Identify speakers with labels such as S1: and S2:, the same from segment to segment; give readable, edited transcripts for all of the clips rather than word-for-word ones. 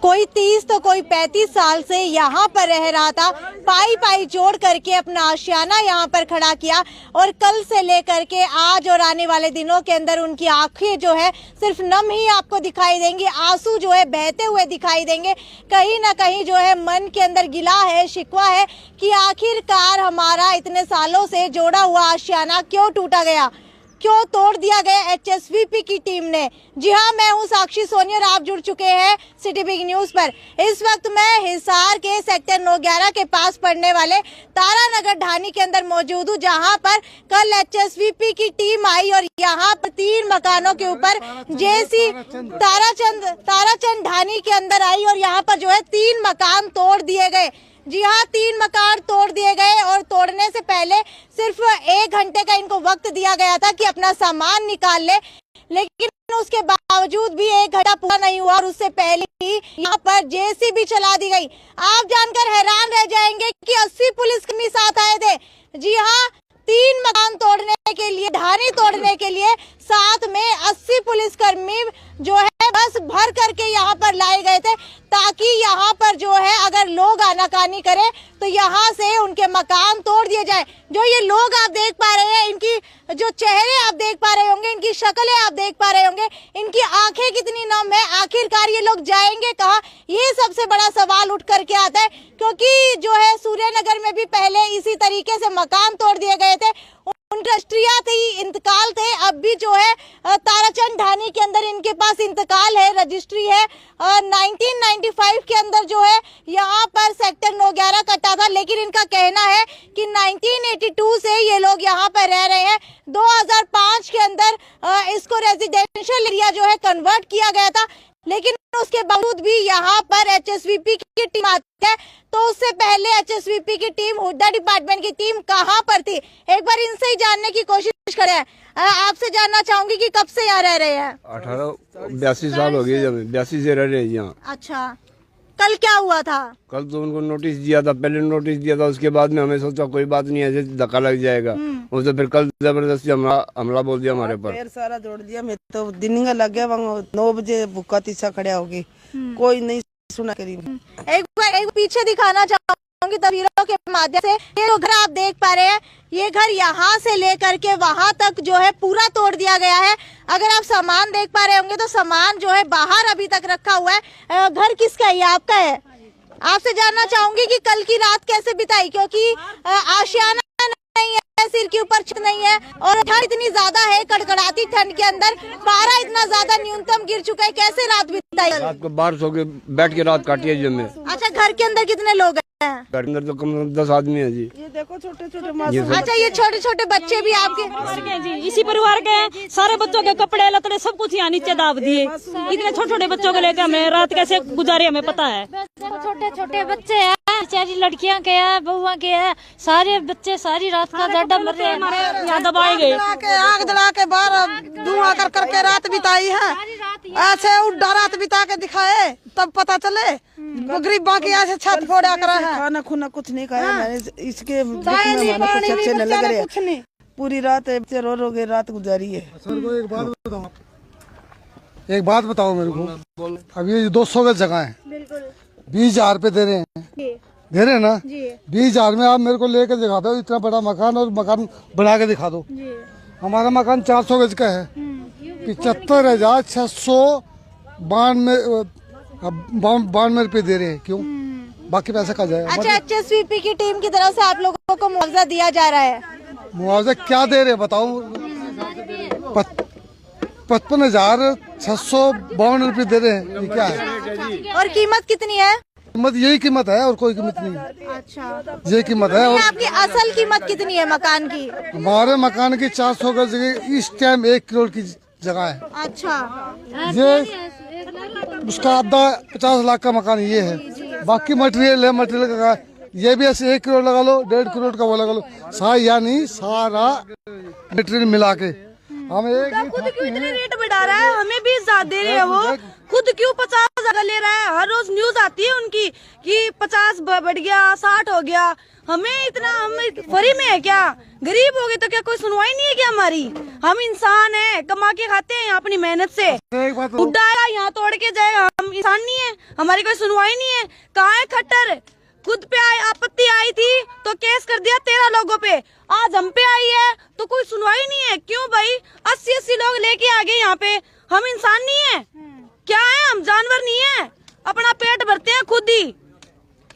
S1: कोई 30 तो कोई 35 साल से यहाँ पर रह रहा था, पाई पाई जोड़ करके अपना आशियाना यहाँ पर खड़ा किया और कल से लेकर के आज और आने वाले दिनों के अंदर उनकी आंखें जो है सिर्फ नम ही आपको दिखाई देंगी, आंसू जो है बहते हुए दिखाई देंगे। कहीं ना कहीं जो है मन के अंदर गिला है, शिकवा है कि आखिरकार हमारा इतने सालों से जोड़ा हुआ आशियाना क्यों टूटा गया, क्यों तोड़ दिया गया एचएसवीपी की टीम ने। जी हाँ, मैं हूँ साक्षी सोनी और आप जुड़ चुके हैं सिटी बिग न्यूज पर। इस वक्त मैं हिसार के सेक्टर 9/11 के पास पड़ने वाले तारानगर ढानी के अंदर मौजूद हूँ, जहाँ पर कल एचएसवीपी की टीम आई और यहाँ पर 3 मकानों के ऊपर जेसी ताराचंद ढानी के अंदर आई और यहाँ पर जो है 3 मकान तोड़ दिए गए। जी हाँ, 3 मकान तोड़ दिए गए और तोड़ने से पहले सिर्फ 1 घंटे का इनको वक्त दिया गया था कि अपना सामान निकाल ले, लेकिन उसके बावजूद भी 1 घंटा पूरा नहीं हुआ और उससे पहले ही यहाँ पर जेसीबी चला दी गई। आप जानकर हैरान रह जाएंगे कि 80 पुलिसकर्मी साथ आए थे। जी हाँ, 3 मकान तोड़ने के लिए, ढानी तोड़ने के लिए साथ में 80 पुलिसकर्मी जो है बस भर करके यहाँ पर लाए गए थे, ताकि यहाँ पर जो है अगर लोग आनाकानी करें तो यहाँ से उनके मकान तोड़ दिए जाए। जो ये लोग आप देख पा रहे हैं, इनकी जो चेहरे आप देख पा रहे होंगे, इनकी शक्लें आप देख पा रहे होंगे, इनकी आंखें कितनी नम है, आखिरकार ये लोग जाएंगे कहाँ, ये सबसे बड़ा सवाल उठ करके आता है। क्योंकि जो है सूर्यनगर में भी पहले इसी तरीके से मकान तोड़ दिए गए थे, उनका रजिस्ट्रिया थी, इंतकाल थे। अब भी जो है ताराचंद ढानी के अंदर इनके पास इंतकाल है, रजिस्ट्री है। 1995 के अंदर जो है यहाँ पर सेक्टर 9/11 कटा था, लेकिन इनका कहना है कि 1982 से ये लोग यहाँ पर रह रहे हैं। 2005 के अंदर इसको रेजिडेंशियल एरिया जो है कन्वर्ट किया गया था, लेकिन उसके बावजूद भी यहाँ पर एचएसवीपी की टीम आती है। तो उससे पहले एचएसवीपी की टीम, हुड्डा डिपार्टमेंट की टीम कहाँ पर थी, एक बार इनसे ही जानने की कोशिश करें। आपसे जानना चाहूंगी कि कब से यहाँ रह रहे हैं?
S2: 82 साल हो गए, जब 82 से रह रहे हैं यहाँ।
S1: अच्छा, कल क्या हुआ था? कल
S2: तो उनको नोटिस दिया था, पहले नोटिस दिया था, उसके बाद में हमें सोचा कोई बात नहीं, ऐसे धक्का लग जाएगा। और तो फिर कल जबरदस्ती हमला बोल दिया हमारे पर,
S3: सारा जोड़ दिया। मैं तो दिन का लग गया, 9 बजे भूखा तीसा खड़ा होगी, कोई नहीं सुना करी।
S1: एक पीछे दिखाना चाहूंगी तस्वीरों के माध्यम से। ये जो घर आप देख पा रहे हैं, ये घर यहाँ से लेकर के वहां तक जो है पूरा तोड़ दिया गया है। अगर आप सामान देख पा रहे होंगे तो सामान जो है बाहर अभी तक रखा हुआ है। घर किसका है? आपका है। आपसे जानना चाहूंगी कि कल की रात कैसे बिताई, क्योंकि आशियाना नहीं है, सिर के ऊपर छत नहीं है और ठंड इतनी ज्यादा है, कड़कड़ाती ठंड के अंदर पारा इतना ज्यादा न्यूनतम गिर चुका है, कैसे रात बिताई?
S2: रात को बाहर सो के बैठ के रात काटी है जब।
S1: अच्छा, घर के अंदर कितने लोग हैं?
S2: घर के अंदर तो कम 10 आदमी है जी।
S3: ये देखो छोटे छोटे।
S1: अच्छा, ये छोटे छोटे बच्चे भी आपके
S4: जी? इसी परिवार के हैं। सारे बच्चों के कपड़े लतड़े सब कुछ यहाँ नीचे दाब दिए। इतने छोटे छोटे बच्चों को लेकर हमें रात कैसे गुजारे हमें पता है।
S5: छोटे छोटे बच्चे हैं, बेचारी लड़कियां के हैं, बहुआ के हैं, सारे बच्चे सारी रात का जाडा मर रहे हैं।
S4: यहाँ दबाए गए,
S3: आग जला के बाहर धुआं कर करके रात बिताई है। ऐसे उड्डा रात बिता के दिखाए तब पता चले। गरीबा की ऐसे छत फोड़ा कर खाना खुना कुछ नहीं खाया मैंने, इसके कुछ अच्छे न लग रहे। पूरी रात रो रो के रात गुजारी है।
S6: सर को एक बात बताओ मेरे को। अब ये 200 गज जगह है, 20,000 रुपए दे रहे हैं ना? 20,000 में आप मेरे को लेकर दिखा दो इतना बड़ा मकान, और मकान बना के दिखा दो। हमारा मकान 400 गज का है, 75,692 रुपए दे रहे हैं। क्यों? बाकी पैसा कहाँ जाएगा?
S1: अच्छा, एचएसवीपी की टीम की तरफ से आप लोगों को मुआवजा दिया जा रहा है?
S6: मुआवजा क्या दे रहे हैं बताओ? 55,652 रुपए दे रहे हैं। ये क्या है?
S1: और कीमत कितनी है?
S6: कीमत यही कीमत है और कोई कीमत नहीं है।
S1: अच्छा, ये
S6: कीमत है। और
S1: आपकी असल कीमत कितनी है मकान की?
S6: हमारे मकान की 400 गज इस टाइम 1 करोड़ की जगह है।
S1: अच्छा,
S6: ये उसका आधा 50 लाख का मकान ये है। बाकी मटेरियल है, मटेरियल का ये भी ऐसे 1 करोड़ लगा लो, 1.5 करोड़ का वो लगा लो, यानी सारा मटेरियल मिला के हम
S3: खुद क्यों इतने रेट बढ़ा रहा है? हमें भी ज्यादा दे रहे हैं वो। खुद क्यों 50,000 ले रहा है? हर रोज न्यूज आती है उनकी कि 50 बढ़ गया, 60 हो गया। हमें इतना, हम फ्री में है क्या? गरीब हो गए तो क्या कोई सुनवाई नहीं है क्या हमारी? हम इंसान हैं, कमा के खाते हैं अपनी मेहनत से। बुढ़ा यहाँ तोड़ के जाएगा। हम इंसान नहीं है? हमारी कोई सुनवाई नहीं है? कहाँ है खट्टर? खुद पे आपत्ति आई थी तो केस कर दिया 13 लोगों पे, आज हम पे आई है तो कोई सुनवाई नहीं है। क्यों भाई? 80-80 लोग लेके आ गए यहाँ पे। हम इंसान नहीं है क्या है? हम जानवर नहीं है? अपना पेट भरते हैं खुद ही।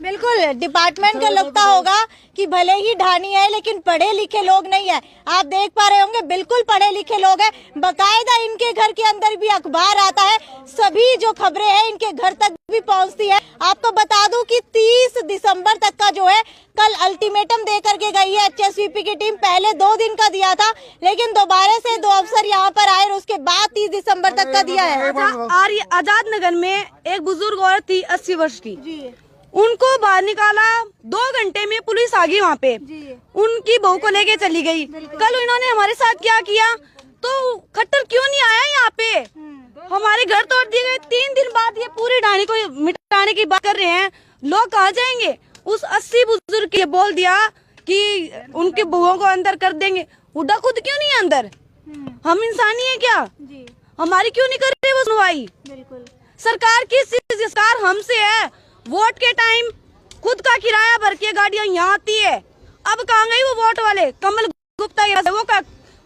S1: बिल्कुल, डिपार्टमेंट का लगता होगा कि भले ही ढानी है लेकिन पढ़े लिखे लोग नहीं है। आप देख पा रहे होंगे बिल्कुल पढ़े लिखे लोग हैं। बकायदा इनके घर के अंदर भी अखबार आता है, सभी जो खबरें हैं इनके घर तक भी पहुंचती है। आपको बता दूं कि 30 दिसंबर तक का जो है कल अल्टीमेटम दे करके गई है HSVP की टीम। पहले 2 दिन का दिया था लेकिन दोबारा से 2 अफसर यहाँ पर आए और उसके बाद 30 दिसंबर तक का दिया है।
S3: आजाद नगर में एक बुजुर्ग औरत थी 80 वर्ष की, उनको बाहर निकाला, 2 घंटे में पुलिस आ गई वहाँ पे, उनकी बहू को लेके चली गई। कल इन्होंने हमारे साथ क्या किया? तो खट्टर क्यों नहीं आया यहाँ पे? हमारे घर तोड़ दिए गए। 3 दिन बाद ये पूरी ढाणी को मिटाने की बात कर रहे हैं। लोग कहाँ जाएंगे? उस 80 बुजुर्ग के बोल दिया कि उनके बहुओं को अंदर कर देंगे। उड़ा खुद क्यों नहीं है अंदर? हम इंसानी है क्या? हमारी क्यों नहीं कर रहे वो सुनवाई? सरकार की सरकार हमसे है। वोट के टाइम खुद का किराया भर के गाड़ियां यहाँ आती है। अब कहाँ गई वो वोट वाले? कमल गुप्ता वो का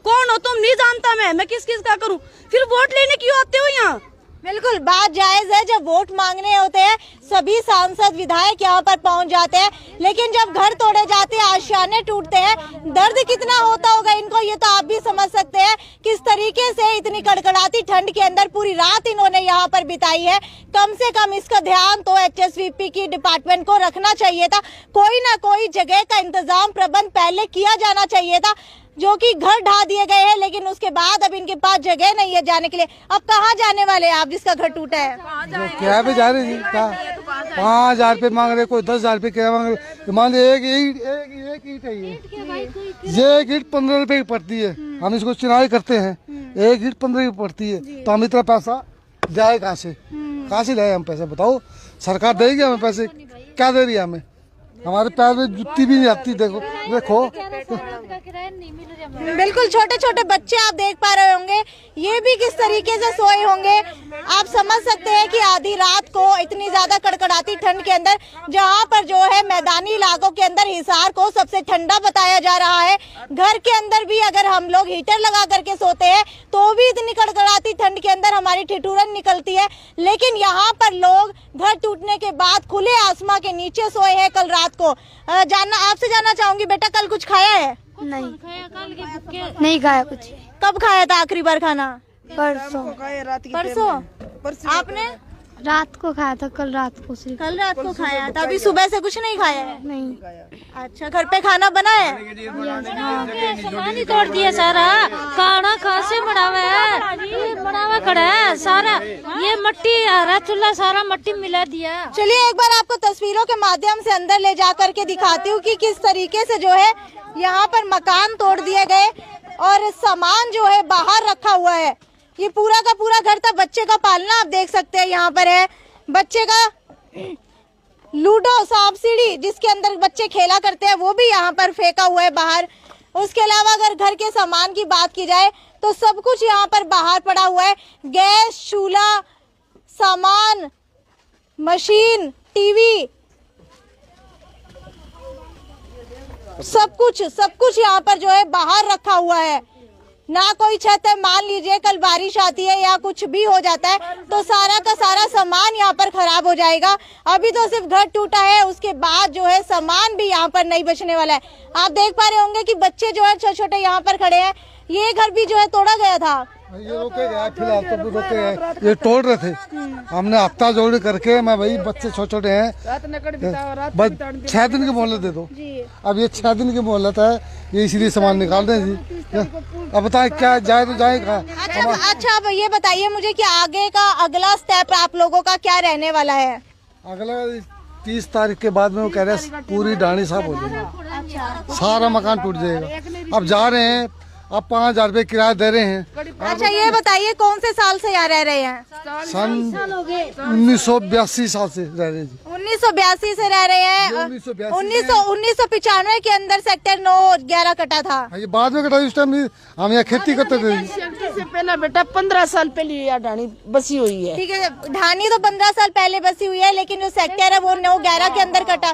S3: कौन हो तुम? नहीं जानता मैं किस का करूं? फिर वोट लेने क्यों आते हो यहाँ?
S1: बिल्कुल बात जायज है, जब वोट मांगने होते हैं सभी सांसद विधायक यहाँ पर पहुंच जाते हैं, लेकिन जब घर तोड़े जाते हैं, आशियाने टूटते हैं, दर्द कितना होता होगा इनको ये तो आप भी समझ सकते हैं। किस तरीके से इतनी कड़कड़ाती ठंड के अंदर पूरी रात इन्होंने यहाँ पर बिताई है। कम से कम इसका ध्यान तो HSVP की डिपार्टमेंट को रखना चाहिए था। कोई ना कोई जगह का इंतजाम प्रबंध पहले किया जाना चाहिए था, जो कि घर ढा दिए गए हैं लेकिन उसके बाद अब इनके पास जगह नहीं है जाने के लिए। अब कहाँ जाने वाले हैं आप जिसका घर टूटा है?
S6: क्या पे जा रहे जी? 5,000 रुपये मांग रहे, कोई 10,000 रुपये क्या मांग रहे। मान लीजिए एक ईट है, ये एक ईट 15 रुपए की पड़ती है। हम इसको चुनाव करते हैं, एक ईट 15 की पड़ती है, तो हम इतना पैसा जाए कहाँ से लाए हम पैसे? बताओ, सरकार देगी हमें पैसे? क्या दे रही है हमें? हमारे पैर में जुत्ती भी नहीं आती। देखो
S1: बिल्कुल छोटे छोटे बच्चे आप देख पा रहे होंगे, ये भी किस तरीके से सोए होंगे। आप समझ सकते हैं कि आधी रात को इतनी ज्यादा कड़कड़ाती ठंड के अंदर, जहां पर जो है मैदानी इलाकों के अंदर हिसार को सबसे ठंडा बताया जा रहा है, घर के अंदर भी अगर हम लोग हीटर लगा करके सोते हैं तो भी इतनी कड़कड़ाती ठंड के अंदर हमारी ठिठुरन निकलती है। लेकिन यहाँ पर लोग घर टूटने के बाद खुले आसमां के नीचे सोए हैं कल रात को। आपसे जानना चाहूंगी, बेटा कल कुछ खाया है?
S5: नहीं खाया कुछ।
S1: कब खाया था आखिरी बार खाना?
S5: परसों।
S1: आपने?
S5: रात को खाया था, कल रात को सिर्फ।
S1: कल रात को खाया था, अभी सुबह से कुछ नहीं खाया है?
S5: नहीं।
S1: अच्छा, घर पे खाना बना है?
S5: सामान ही तोड़ दिया सारा, खाना खासे बनावा है, ये बनावा खड़ा है सारा, ये मट्टी चूल्हा सारा मट्टी मिला दिया।
S1: चलिए एक बार आपको तस्वीरों के माध्यम से अंदर ले जा करके दिखाती हूँ कि किस तरीके से जो है यहाँ पर मकान तोड़ दिए गए और सामान जो है बाहर रखा हुआ है। ये पूरा का पूरा घर था, बच्चे का पालना आप देख सकते हैं यहाँ पर है। बच्चे का लूडो सांप सीढ़ी जिसके अंदर बच्चे खेला करते हैं वो भी यहाँ पर फेंका हुआ है बाहर। उसके अलावा अगर घर के सामान की बात की जाए तो सब कुछ यहाँ पर बाहर पड़ा हुआ है। गैस, चूल्हा, सामान, मशीन, टीवी, सब कुछ यहाँ पर जो है बाहर रखा हुआ है। ना कोई छत है, मान लीजिए कल बारिश आती है या कुछ भी हो जाता है तो सारा का सारा सामान यहाँ पर खराब हो जाएगा। अभी तो सिर्फ घर टूटा है, उसके बाद जो है सामान भी यहाँ पर नहीं बचने वाला है। आप देख पा रहे होंगे कि बच्चे जो है छोटे छोटे यहाँ पर खड़े हैं। ये घर भी जो है तोड़ा गया था,
S6: ये रोके गया, फिलहाल तो रोके गए, ये तोड़ रहे थे। हमने हफ्ता जोड़ करके, मैं भाई बच्चे छोटे छोटे हैं, बस 6 दिन की मोहलत दे दो। अब ये 6 दिन की मोहलत है, ये इसलिए सामान निकाल रहे हैं जी। अब बताएं क्या जाए तो जाए कहाँ?
S1: अच्छा अब ये बताइए मुझे कि आगे का अगला स्टेप आप लोगों का क्या रहने वाला है?
S6: अगला 30 तारीख के बाद में वो कह रहे हैं पूरी ढाणी साफ हो जाएगी, सारा मकान टूट जाएगा। अब जा रहे हैं, अब 5,000 रुपये किराया दे रहे हैं।
S1: अच्छा ये बताइए कौन से साल से यहाँ रह रहे हैं?
S6: सन 1982 साल से रह रहे हैं।
S1: 1982 से रह रहे हैं। 1995 के अंदर सेक्टर 9-11 कटा था।
S6: ये बाद में कटा, उस टाइम हम यहाँ खेती करते थे।
S3: से पहले बेटा 15 साल पहले ये ढाणी बसी हुई है।
S1: ठीक है, ढाणी तो 15 साल पहले बसी हुई है, लेकिन जो सेक्टर है वो 9-11 के अंदर कटा।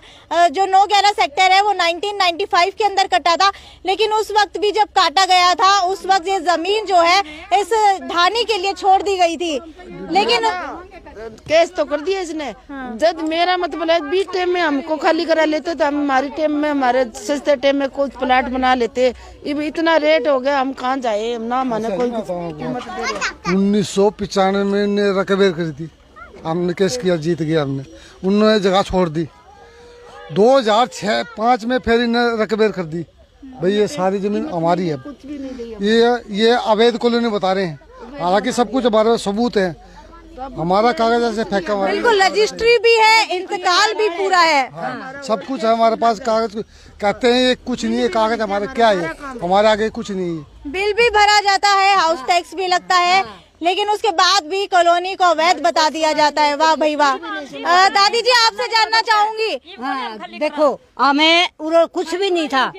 S1: जो 9-11 सेक्टर है वो 1995 के अंदर कटा था, लेकिन उस वक्त भी जब काटा गया था उस वक्त ये जमीन जो है इस ढाणी के लिए छोड़ दी गई थी। लेकिन
S3: केस तो कर दिया इसने। जब मेरा मतलब है 20 टाइम में हमको खाली करा लेते तो हम हमारे टाइम में, हमारे सस्ते टाइम में कुछ प्लाट बना लेते। अब इतना रेट हो गया, हम कहाँ जाए ना, माने कोई
S6: 1995 में ने रकबेर करी थी, हमने केस किया, जीत गया हमने। उन्होंने जगह छोड़ दी। 2006-5 में फिर इन्हें रकबेर कर दी। भाई ये सारी जमीन हमारी है। ये अवैध कॉलोनी बता रहे हैं, हालांकि सब कुछ हमारे सबूत है। हमारा कागज ऐसे फेंका हुआ है।
S1: बिल्कुल, रजिस्ट्री भी है, इंतकाल भी पूरा है।
S6: सब कुछ है हमारे पास। कागज कहते हैं ये कुछ नहीं है, कागज हमारे क्या है, हमारे आगे कुछ नहीं है।
S1: बिल भी भरा जाता है, हाउस टैक्स भी लगता है, लेकिन उसके बाद भी कॉलोनी को अवैध बता दिया जाता है। वाह भाई वाह। दादी जी, आपसे जानना चाहूंगी।
S7: हाँ, देखो हमें कुछ भी नहीं था,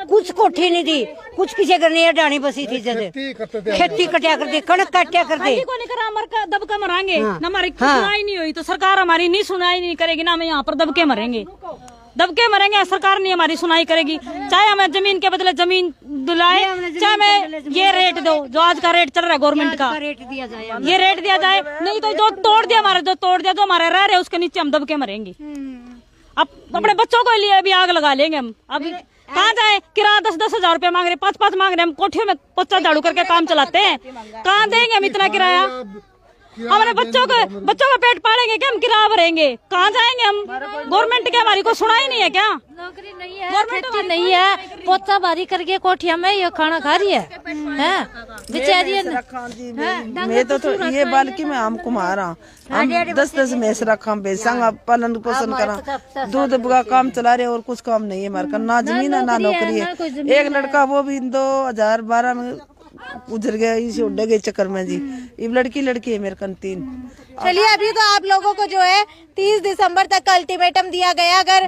S7: कुछ कोठी नहीं थी, कुछ किसी करने डाणी बसी थी। जब खेती कटिया कर दी, कणक काटिया कर दी,
S4: को नहीं करा, मर दबका मरांगे ना, हमारी सुनाई नहीं हुई तो सरकार हमारी नहीं सुनाई नहीं करेगी ना, हमें यहाँ पर दबके मरेंगे, दबके मरेंगे। सरकार नहीं हमारी सुनाई करेगी, चाहे हमें जमीन के बदले जमीन दिलाए, चाहे हमें ये रेट दो जो आज का रेट चल रहा है गवर्नमेंट का,
S7: रेट दिया जाए,
S4: ये रेट दिया जाए। नहीं तो जो तोड़ दिया हमारे, जो तोड़ दिया, जो हमारे रह रहे उसके नीचे हम दबके मरेंगे। अब अपने बच्चों को लिए अभी आग लगा लेंगे हम। अभी कहाँ जाए, किराया 10-10 हजार रुपया मांग रहे, 5-5 मांग रहे। हम कोठियों में पोछा झाड़ू करके काम चलाते हैं, कहाँ देंगे हम इतना किराया? हमारे बच्चों का पेट पालेंगे क्या? हम किराया भरेंगे, कहाँ जाएंगे हम? गवर्नमेंट की हमारी को सुना ही नहीं है क्या?
S5: नौकरी नहीं है, खेती नहीं है, पोता बारी करके कोठिया में ये खाना खा रही है बेचारी।
S3: मैं तो ये बालकी में हम कुमारा, हम 10-10 भैंस रखा, बेचंगा, पालन पोषण करा, दूध का काम चला रहे, और कुछ काम नहीं है हमारे, ना जमीन है ना नौकरी है। एक लड़का वो भी 2012 में गुजर गया इसी उड्डे के चक्कर में जी। ये लड़की है मेरे कन 3।
S1: चलिए, अभी तो आप लोगों को जो है 30 दिसंबर तक का अल्टीमेटम दिया गया। अगर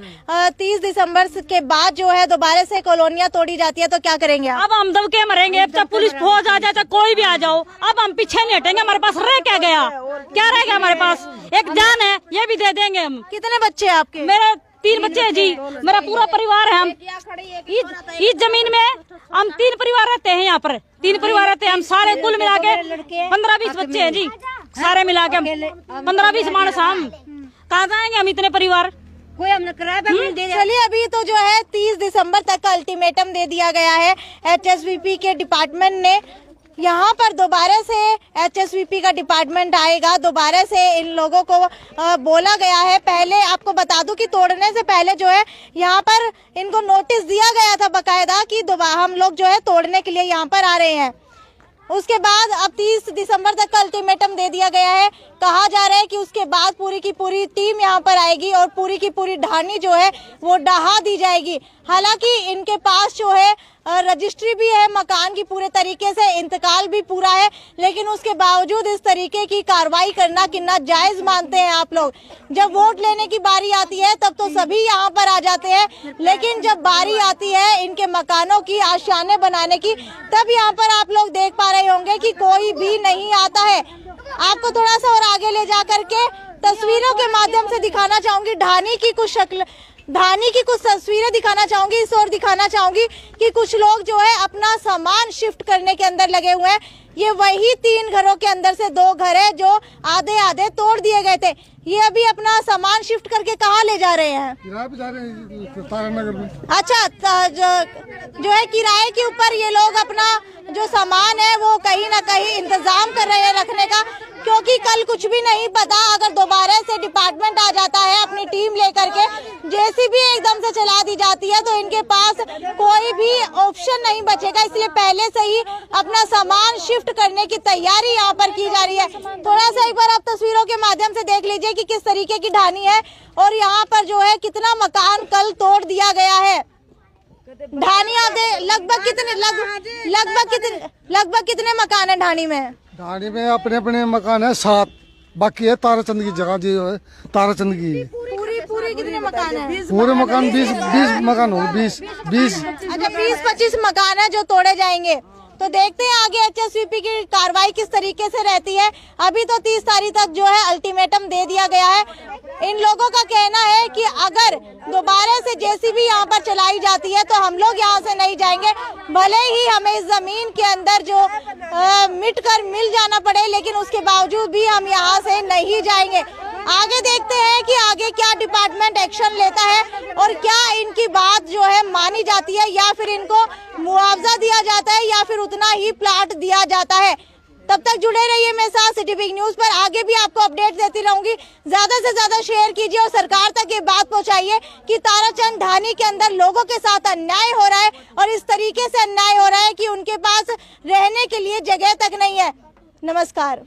S1: 30 दिसंबर के बाद जो है दोबारा से कॉलोनियां तोड़ी जाती है तो क्या करेंगे आप?
S4: अब हम दबके मरेंगे। अब चाहे पुलिस फौज आ जाए, चाहे कोई भी आ जाओ, अब हम पीछे नहीं हटेंगे। हमारे पास रह क्या गया? क्या रह गया हमारे पास? एक जान है, ये भी दे देंगे हम।
S1: कितने बच्चे हैं आपके?
S4: मेरे 3 बच्चे हैं जी, मेरा पूरा परिवार है। हम इस जमीन में हम 3 परिवार रहते हैं, यहाँ पर 3 परिवार रहते हैं हम, सारे कुल मिला के 15-20 बच्चे हैं जी, सारे मिला के 15-20 मानस। हम कहाँ जाएंगे हम इतने परिवार?
S7: कोई हमने किराया पे नहीं दे।
S1: चलिए, अभी तो जो है 30 दिसंबर तक का अल्टीमेटम दे दिया गया है HSVP के डिपार्टमेंट ने। यहाँ पर दोबारा से HSVP का डिपार्टमेंट आएगा, दोबारा से इन लोगों को बोला गया है। पहले आपको बता दूं कि तोड़ने से पहले जो है यहाँ पर इनको नोटिस दिया गया था बकायदा कि हम लोग जो है तोड़ने के लिए यहाँ पर आ रहे हैं। उसके बाद अब 30 दिसंबर तक का अल्टीमेटम दे दिया गया है। कहा जा रहा है कि उसके बाद पूरी की पूरी टीम यहाँ पर आएगी और पूरी की पूरी ढाणी जो है वो डहा दी जाएगी। हालांकि इनके पास जो है रजिस्ट्री भी है मकान की, पूरे तरीके से इंतकाल भी पूरा है, लेकिन उसके बावजूद इस तरीके की कार्रवाई करना कितना जायज मानते हैं आप लोग? जब वोट लेने की बारी आती है तब तो सभी यहाँ पर आ जाते हैं, लेकिन जब बारी आती है इनके मकानों की, आशियाने बनाने की, तब यहाँ पर आप लोग देख पा रहे होंगे कि कोई भी नहीं आता है। आपको थोड़ा सा और आगे ले जा करके तस्वीरों के माध्यम से दिखाना चाहूंगी ढाणी की कुछ तस्वीरें दिखाना चाहूंगी। इस ओर दिखाना चाहूंगी कि कुछ लोग जो है अपना सामान शिफ्ट करने के अंदर लगे हुए हैं। ये वही 3 घरों के अंदर से 2 घर है जो आधे आधे तोड़ दिए गए थे। ये अभी अपना सामान शिफ्ट करके कहाँ ले जा रहे हैं?
S6: किराए पे जा रहे हैं तारानगर में।
S1: अच्छा, जो है किराए के ऊपर ये लोग अपना जो सामान है वो कहीं ना कहीं इंतजाम कर रहे हैं रखने का, क्योंकि कल कुछ भी नहीं पता, अगर दोबारा से डिपार्टमेंट आ जाता है अपनी टीम लेकर के, जेसीबी एकदम से चला दी जाती है, तो इनके पास कोई भी ऑप्शन नहीं बचेगा। इसलिए पहले से ही अपना सामान शिफ्ट करने की तैयारी यहाँ पर की जा रही है। थोड़ा सा एक बार आप तस्वीरों के माध्यम से देख लीजिए कि किस तरीके की ढाणी है और यहाँ पर जो है कितना मकान कल तोड़ दिया गया है। ढाणियां लगभग कितने मकान है ढाणी में?
S6: ढाणी में अपने अपने मकान है 7, बाकी है ताराचंद की जगह जो है ताराचंद की।
S1: पूरे कितने मकान है?
S6: पूरे मकान 20 मकान होंगे, 20।
S1: अच्छा 20-25 मकान है जो तोड़े जाएंगे। तो देखते हैं आगे एचएसवीपी की कार्रवाई किस तरीके से रहती है। अभी तो 30 तारीख तक जो है अल्टीमेटम दे दिया गया है। इन लोगों का कहना है कि अगर दोबारा से जेसीबी यहाँ पर चलाई जाती है तो हम लोग यहाँ से नहीं जाएंगे, भले ही हमें इस जमीन के अंदर जो मिट कर मिल जाना पड़े, लेकिन उसके बावजूद भी हम यहाँ से नहीं जाएंगे। आगे देखते हैं कि आगे क्या डिपार्टमेंट एक्शन लेता है और क्या इनकी बात जो है मानी जाती है, या फिर इनको मुआवजा दिया जाता है, या फिर उतना ही प्लाट दिया जाता है। तब तक जुड़े रहिए मेरे साथ सिटी बिग न्यूज पर, आगे भी आपको अपडेट देती रहूंगी। ज्यादा से ज्यादा शेयर कीजिए और सरकार तक ये बात पहुंचाइए कि ताराचंद ढाणी के अंदर लोगों के साथ अन्याय हो रहा है और इस तरीके से अन्याय हो रहा है कि उनके पास रहने के लिए जगह तक नहीं है। नमस्कार।